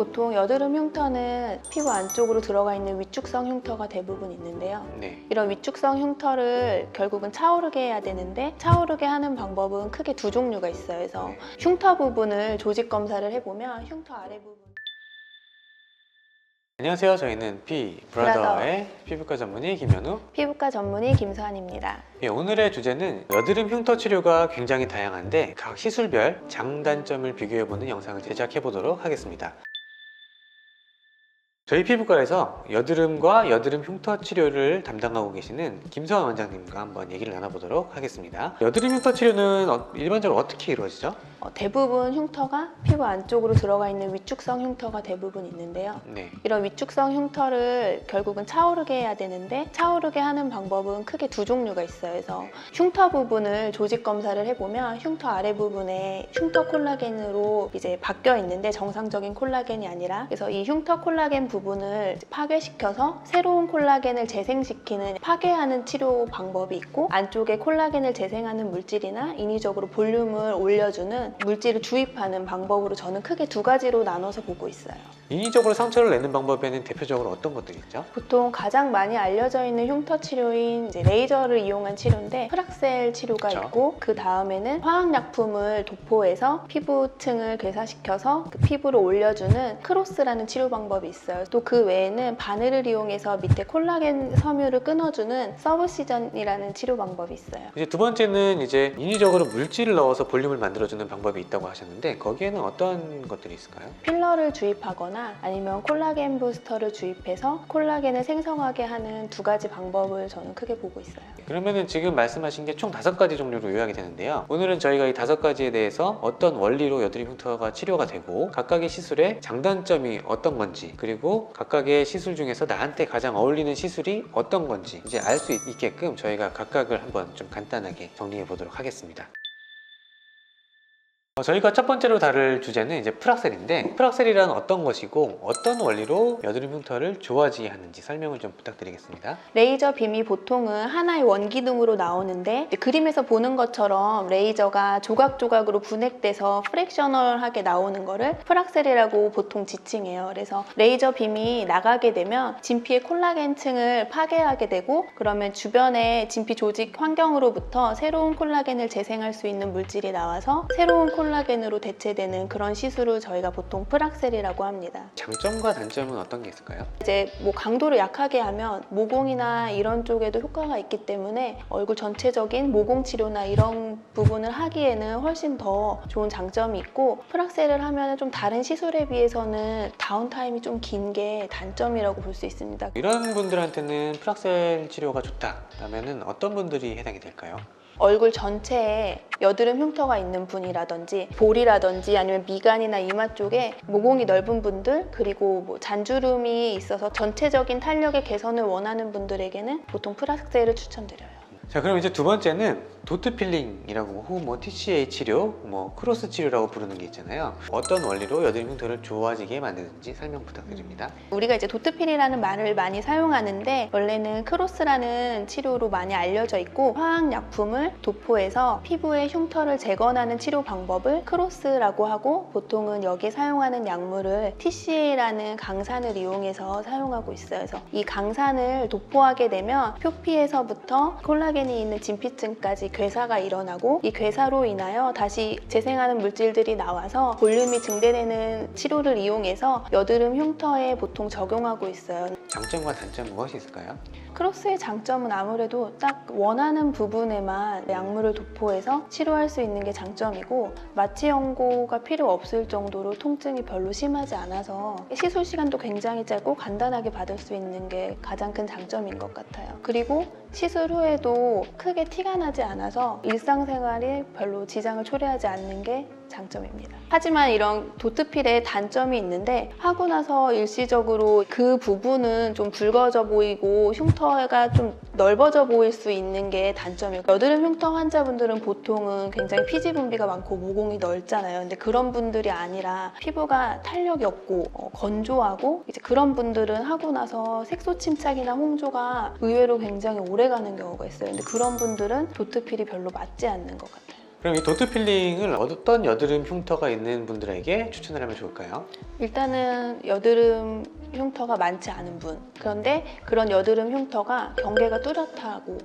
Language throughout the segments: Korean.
보통 여드름 흉터는 피부 안쪽으로 들어가 있는 위축성 흉터가 대부분 있는데요. 이런 위축성 흉터를 결국은 차오르게 해야 되는데 차오르게 하는 방법은 크게 두 종류가 있어요. 그래서 흉터 부분을 조직 검사를 해보면 흉터 아래 부분 안녕하세요. 저희는 브라더의 피부과 전문의 김현우, 피부과 전문의 김수환입니다. 오늘의 주제는 여드름 흉터 치료가 굉장히 다양한데 각 시술별 장단점을 비교해보는 영상을 제작해보도록 하겠습니다. 저희 피부과에서 여드름과 여드름 흉터 치료를 담당하고 계시는 김수환 원장님과 한번 얘기를 나눠보도록 하겠습니다. 여드름 흉터 치료는 일반적으로 어떻게 이루어지죠? 대부분 흉터가 피부 안쪽으로 들어가 있는 위축성 흉터가 대부분 있는데요. 이런 위축성 흉터를 결국은 차오르게 해야 되는데 차오르게 하는 방법은 크게 두 종류가 있어요. 그래서 흉터 부분을 조직 검사를 해보면 흉터 아래 부분에 흉터 콜라겐으로 이제 바뀌어 있는데 정상적인 콜라겐이 아니라 그래서 이 흉터 콜라겐 부분을 파괴시켜서 새로운 콜라겐을 재생시키는 파괴하는 치료 방법이 있고 안쪽에 콜라겐을 재생하는 물질이나 인위적으로 볼륨을 올려주는 물질을 주입하는 방법으로 저는 크게 두 가지로 나눠서 보고 있어요. 인위적으로 상처를 내는 방법에는 대표적으로 어떤 것들이 있죠? 보통 가장 많이 알려져 있는 흉터 치료인 이제 레이저를 이용한 치료인데 프락셀 치료가 있고 그 다음에는 화학약품을 도포해서 피부층을 괴사시켜서 그 피부를 올려주는 크로스라는 치료 방법이 있어요. 또 그 외에는 바늘을 이용해서 밑에 콜라겐 섬유를 끊어주는 서브시전이라는 치료 방법이 있어요. 이제 두 번째는 이제 인위적으로 물질을 넣어서 볼륨을 만들어주는 방법이 있다고 하셨는데 거기에는 어떤 것들이 있을까요? 필러를 주입하거나 아니면 콜라겐 부스터를 주입해서 콜라겐을 생성하게 하는 두 가지 방법을 저는 크게 보고 있어요. 그러면은 지금 말씀하신 게 총 5가지 종류로 요약이 되는데요. 오늘은 저희가 이 5가지에 대해서 어떤 원리로 여드름 흉터가 치료가 되고 각각의 시술의 장단점이 어떤 건지 그리고 각각의 시술 중에서 나한테 가장 어울리는 시술이 어떤 건지 이제 알 수 있게끔 저희가 각각을 한번 좀 간단하게 정리해 보도록 하겠습니다. 저희가 첫 번째로 다룰 주제는 이제 프락셀인데 프락셀이란 어떤 것이고 어떤 원리로 여드름 흉터를 좋아지게 하는지 설명을 좀 부탁드리겠습니다. 레이저 빔이 보통은 하나의 원기둥으로 나오는데 그림에서 보는 것처럼 레이저가 조각조각으로 분해돼서 프랙셔널하게 나오는 거를 프락셀이라고 보통 지칭해요. 그래서 레이저 빔이 나가게 되면 진피의 콜라겐층을 파괴하게 되고 그러면 주변의 진피 조직 환경으로부터 새로운 콜라겐을 재생할 수 있는 물질이 나와서 새로운 콜라겐으로 대체되는 그런 시술을 저희가 보통 프락셀이라고 합니다. 장점과 단점은 어떤 게 있을까요? 이제 뭐 강도를 약하게 하면 모공이나 이런 쪽에도 효과가 있기 때문에 얼굴 전체적인 모공 치료나 이런 부분을 하기에는 훨씬 더 좋은 장점이 있고 프락셀을 하면 좀 다른 시술에 비해서는 다운타임이 좀 긴 게 단점이라고 볼 수 있습니다. 이런 분들한테는 프락셀 치료가 좋다 그러면은 어떤 분들이 해당이 될까요? 얼굴 전체에 여드름 흉터가 있는 분이라든지 볼이라든지 아니면 미간이나 이마 쪽에 모공이 넓은 분들 그리고 뭐 잔주름이 있어서 전체적인 탄력의 개선을 원하는 분들에게는 보통 프락셀을 추천드려요. 자, 그럼 이제 두 번째는 도트 필링이라고 뭐 TCA 치료, 뭐 크로스 치료라고 부르는 게 있잖아요. 어떤 원리로 여드름 흉터를 좋아지게 만드는지 설명 부탁드립니다. 우리가 이제 도트필이라는 말을 많이 사용하는데 원래는 크로스라는 치료로 많이 알려져 있고 화학약품을 도포해서 피부의 흉터를 재건하는 치료 방법을 크로스라고 하고 보통은 여기에 사용하는 약물을 TCA라는 강산을 이용해서 사용하고 있어요. 그래서 이 강산을 도포하게 되면 표피에서부터 콜라겐이 있는 진피층까지 괴사가 일어나고 이 괴사로 인하여 다시 재생하는 물질들이 나와서 볼륨이 증대되는 치료를 이용해서 여드름 흉터에 보통 적용하고 있어요. 장점과 단점 무엇이 있을까요? 크로스의 장점은 아무래도 딱 원하는 부분에만 약물을 도포해서 치료할 수 있는 게 장점이고 마취 연고가 필요 없을 정도로 통증이 별로 심하지 않아서 시술 시간도 굉장히 짧고 간단하게 받을 수 있는 게 가장 큰 장점인 것 같아요. 그리고 시술 후에도 크게 티가 나지 않아서 일상생활에 별로 지장을 초래하지 않는 게 장점입니다. 하지만 이런 도트필의 단점이 있는데 하고 나서 일시적으로 그 부분은 좀 붉어져 보이고 흉터가 좀 넓어져 보일 수 있는 게 단점이고 여드름 흉터 환자분들은 보통은 굉장히 피지 분비가 많고 모공이 넓잖아요. 근데 그런 분들이 아니라 피부가 탄력이 없고 건조하고 이제 그런 분들은 하고 나서 색소 침착이나 홍조가 의외로 굉장히 오래 가는 경우가 있어요. 근데 그런 분들은 도트필이 별로 맞지 않는 것 같아요. 그럼 이 도트 필링을 어떤 여드름 흉터가 있는 분들에게 추천을 하면 좋을까요? 일단은 여드름 흉터가 많지 않은 분, 그런데 그런 여드름 흉터가 경계가 뚜렷하고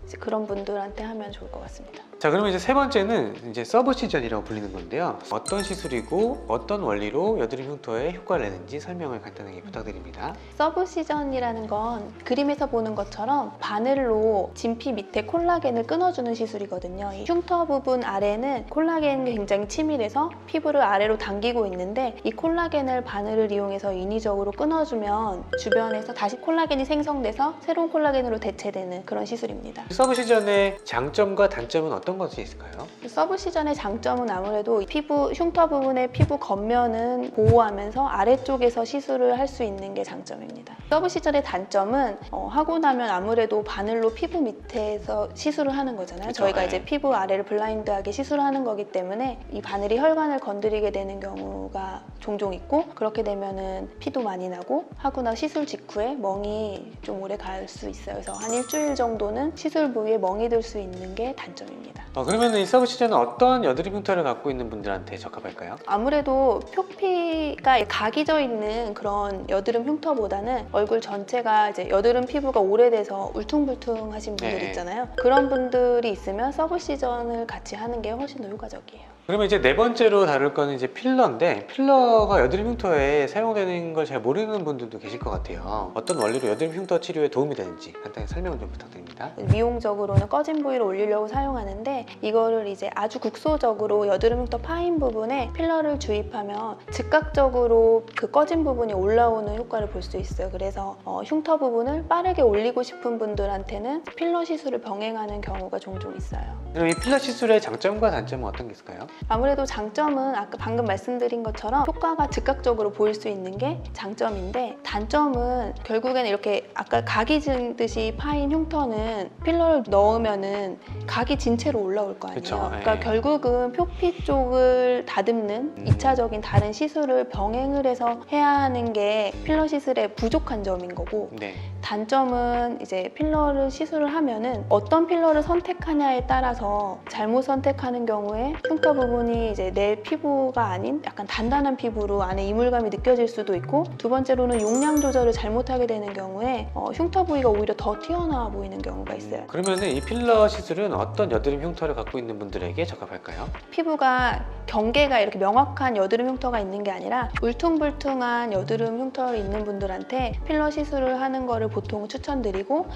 이제 그런 분들한테 하면 좋을 것 같습니다. 자, 그러면 이제 세 번째는 이제 서브시전이라고 불리는 건데요. 어떤 시술이고 어떤 원리로 여드름 흉터에 효과를 내는지 설명을 간단하게 부탁드립니다. 서브시전이라는 건 그림에서 보는 것처럼 바늘로 진피 밑에 콜라겐을 끊어주는 시술이거든요. 이 흉터 부분 아래는 콜라겐이 굉장히 치밀해서 피부를 아래로 당기고 있는데 이 콜라겐을 바늘을 이용해서 인위적으로 끊어주면 주변에서 다시 콜라겐이 생성돼서 새로운 콜라겐으로 대체되는 그런 시술입니다. 서브시전의 장점과 단점은 어떤 것이 있을까요? 서브시전의 장점은 아무래도 피부 흉터 부분의 피부 겉면은 보호하면서 아래쪽에서 시술을 할 수 있는 게 장점입니다. 서브시전의 단점은 하고 나면 아무래도 바늘로 피부 밑에서 시술을 하는 거잖아요. 그쵸, 저희가 네. 이제 피부 아래를 블라인드하게 시술을 하는 거기 때문에 이 바늘이 혈관을 건드리게 되는 경우가 종종 있고, 그렇게 되면은 피도 많이 나고 하고 나 시술 직후에 멍이 좀 오래 갈 수 있어요. 그래서 한 일주일 정도는 시술 부위에 멍이 들 수 있는 게 단점입니다. 그러면 이 서브시전은 어떤 여드름 흉터를 갖고 있는 분들한테 적합할까요? 아무래도 표피가 각이 져 있는 그런 여드름 흉터보다는 얼굴 전체가 이제 여드름 피부가 오래돼서 울퉁불퉁하신 분들 네. 있잖아요. 그런 분들이 있으면 서브시전을 같이 하는 게 훨씬 더 효과적이에요. 그러면 이제 네 번째로 다룰 거는 이제 필러인데, 필러가 여드름 흉터에 사용되는 걸 잘 모르는 분들도 계실 것 같아요. 어떤 원리로 여드름 흉터 치료에 도움이 되는지 간단히 설명을 좀 부탁드립니다. 미용적으로는 꺼진 부위를 올리려고 사용하는데, 이거를 이제 아주 국소적으로 여드름 흉터 파인 부분에 필러를 주입하면 즉각적으로 그 꺼진 부분이 올라오는 효과를 볼 수 있어요. 그래서 흉터 부분을 빠르게 올리고 싶은 분들한테는 필러 시술을 병행하는 경우가 종종 있어요. 그럼 이 필러 시술의 장점과 단점은 어떤 게 있을까요? 아무래도 장점은 아까 방금 말씀드린 것처럼 효과가 즉각적으로 보일 수 있는 게 장점인데, 단점은 결국에는 이렇게 아까 각이 듯이 파인 흉터는 필러를 넣으면은 각이 진채로 올라올 거 아니에요. 그쵸, 그러니까 예. 결국은 표피 쪽을 다듬는 2차적인 다른 시술을 병행을 해서 해야 하는 게 필러 시술의 부족한 점인 거고, 네. 단점은 이제 필러를 시술을 하면은 어떤 필러를 선택하냐에 따라서 잘못 선택하는 경우에 흉터 부분이 이제 내 피부가 아닌 약간 단단한 피부로 안에 이물감이 느껴질 수도 있고, 두 번째로는 용량 조절을 잘못하게 되는 경우에 흉터 부위가 오히려 더 튀어나와 보이는 경우가 있어요. 그러면 이 필러 시술은 어떤 여드름 흉터를 갖고 있는 분들에게 적합할까요? 피부가 경계가 이렇게 명확한 여드름 흉터가 있는 게 아니라 울퉁불퉁한 여드름 흉터가 있는 분들한테 필러 시술을 하는 거를 보통 추천드리고,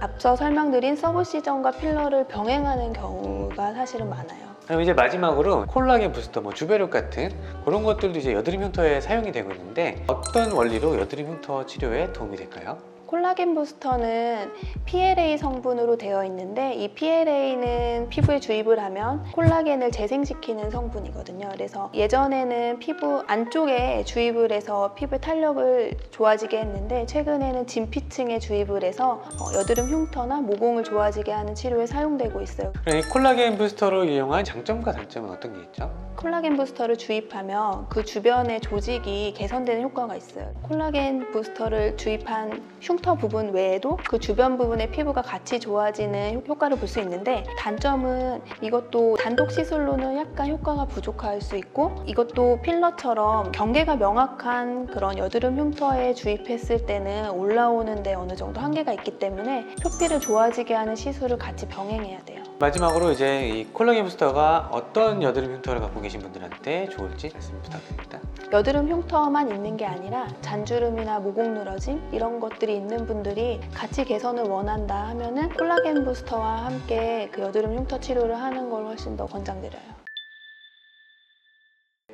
앞서 설명드린 서브시전과 필러를 병행하는 경우가 사실은 많아요. 그럼 이제 마지막으로 콜라겐 부스터, 주베륵 같은 그런 것들도 이제 여드름 흉터에 사용이 되고 있는데, 어떤 원리로 여드름 흉터 치료에 도움이 될까요? 콜라겐 부스터는 PLA 성분으로 되어 있는데, 이 PLA는 피부에 주입을 하면 콜라겐을 재생시키는 성분이거든요. 그래서 예전에는 피부 안쪽에 주입을 해서 피부의 탄력을 좋아지게 했는데, 최근에는 진피층에 주입을 해서 여드름 흉터나 모공을 좋아지게 하는 치료에 사용되고 있어요. 그럼 이 콜라겐 부스터를 이용한 장점과 단점은 어떤 게 있죠? 콜라겐 부스터를 주입하면 그 주변의 조직이 개선되는 효과가 있어요. 콜라겐 부스터를 주입한 흉터 부분 외에도 그 주변 부분의 피부가 같이 좋아지는 효과를 볼 수 있는데, 단점은 이것도 단독 시술로는 약간 효과가 부족할 수 있고, 이것도 필러처럼 경계가 명확한 그런 여드름 흉터에 주입했을 때는 올라오는데 어느 정도 한계가 있기 때문에 표피를 좋아지게 하는 시술을 같이 병행해야 돼요. 마지막으로 이제 이 콜라겐 부스터가 어떤 여드름 흉터를 갖고 계신 분들한테 좋을지 말씀 부탁드립니다. 여드름 흉터만 있는 게 아니라 잔주름이나 모공 늘어짐 이런 것들이 있는 분들이 같이 개선을 원한다 하면은 콜라겐 부스터와 함께 그 여드름 흉터 치료를 하는 걸 훨씬 더 권장드려요.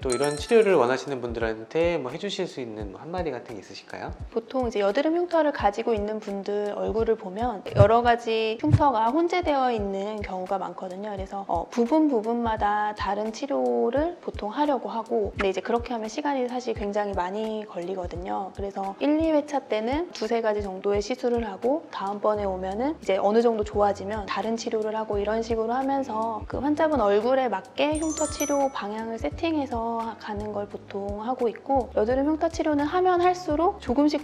또 이런 치료를 원하시는 분들한테 해주실 수 있는 한마디 같은 게 있으실까요? 보통 이제 여드름 흉터를 가지고 있는 분들 얼굴을 보면 여러 가지 흉터가 혼재되어 있는 경우가 많거든요. 그래서 부분마다 다른 치료를 보통 하려고 하고, 근데 이제 그렇게 하면 시간이 사실 굉장히 많이 걸리거든요. 그래서 1, 2회차 때는 두세 가지 정도의 시술을 하고, 다음번에 오면은 이제 어느 정도 좋아지면 다른 치료를 하고, 이런 식으로 하면서 그 환자분 얼굴에 맞게 흉터 치료 방향을 세팅해서 맞춰가는 걸 보통 하고 있고, 여드름 흉터 치료는 하면 할수록 조금씩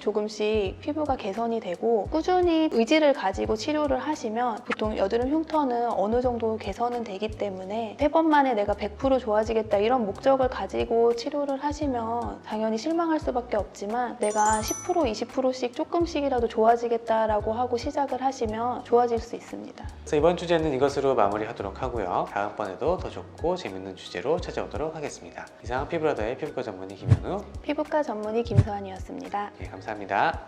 피부가 개선이 되고 꾸준히 의지를 가지고 치료를 하시면 보통 여드름 흉터는 어느 정도 개선은 되기 때문에 3번 만에 내가 100% 좋아지겠다 이런 목적을 가지고 치료를 하시면 당연히 실망할 수밖에 없지만, 내가 10% 20%씩 조금씩이라도 좋아지겠다라고 하고 시작을 하시면 좋아질 수 있습니다. 그래서 이번 주제는 이것으로 마무리하도록 하고요. 다음번에도 더 좋고 재밌는 주제로 찾아오도록 하겠습니다. 이상 피부라더의 피부과 전문의 김현우, 피부과 전문의 김서한이었습니다. 감사합니다.